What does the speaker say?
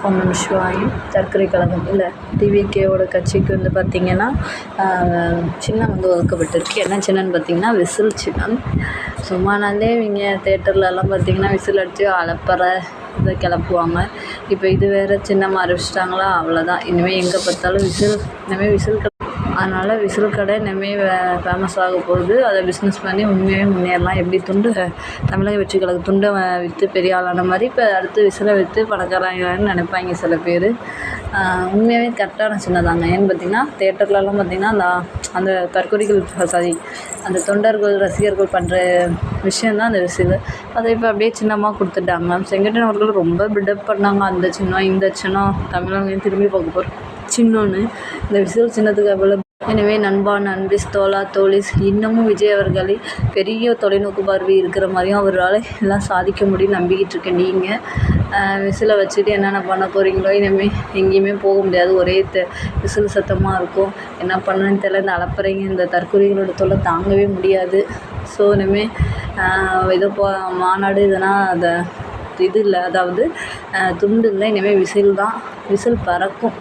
ஓம் நம சிவாயம். சர்க்கரை கழகம் இல்லை டிவிகேவோட கட்சிக்கு வந்து பார்த்திங்கன்னா சின்னம் வந்து ஒதுக்கப்பட்டிருக்கு. என்ன சின்னம்னு பார்த்திங்கன்னா விசில் சின்னம். சும்மானாலே இவங்க தேட்டர்லலாம் பார்த்திங்கன்னா விசில் அடித்து அலப்பறை இதை கிளப்புவாங்க. இப்போ இது வேறு சின்னமாக அறிவிச்சிட்டாங்களா, அவ்வளோதான். இனிமேல் எங்கே பார்த்தாலும் இனிமேல் விசில் அதனால் விசில் கடை இனிமேல் ஃபேமஸ் ஆக போகுது. அதை பிஸ்னஸ் பண்ணி உண்மையாகவே முன்னேறலாம். எப்படி தமிழக வெற்றி கழக துண்டை விற்று பெரிய ஆளான மாதிரி இப்போ அடுத்து விசிலை விற்று பணக்காரங்கன்னு நினைப்பாங்க சில பேர். உண்மையாகவே கரெக்டான சின்னதாங்க. ஏன்னு பார்த்திங்கன்னா தேட்டர்லலாம் பார்த்திங்கன்னா அந்த தற்கொலைகள் அந்த தொண்டர்கள் ரசிகர்கள் பண்ணுற விஷயந்தான் அந்த விசில். அதை இப்போ அப்படியே சின்னமாக கொடுத்துட்டாங்க. செங்கோட்டையன் அவர்கள் ரொம்ப பில்டப் பண்ணாங்க. அந்த சின்னம் இந்த சின்னம் தமிழக திரும்பி பார்க்க போகிறோம் சின்னம்னு. இந்த விசில் சின்னத்துக்கு அவ்வளோ. எனவே நண்பா, நண்பிஸ், தோழா, தோழிஸ், இன்னமும் விஜய் அவர்களை பெரிய தொலைநோக்கு பார்வை இருக்கிற மாதிரியும் அவரால் எல்லாம் சாதிக்க முடியும் நம்பிக்கிட்டு இருக்கேன். நீங்கள் விசிலை வச்சுட்டு என்னென்ன பண்ண போகிறீங்களோ இனிமேல் எங்கேயுமே போக முடியாது. ஒரே விசில் சத்தமாக இருக்கும். என்ன பண்ணணுன்னு தெரியல. இந்த அலப்பறைங்க இந்த தற்கொலைகளோட தொல்லை தாங்கவே முடியாது. ஸோ இனிமேல் ஏதோ மாநாடு இதெல்லாம் இது இல்லை, அதாவது துண்டு இல்லை. இனிமேல் விசில் தான். விசில் பறக்கும்.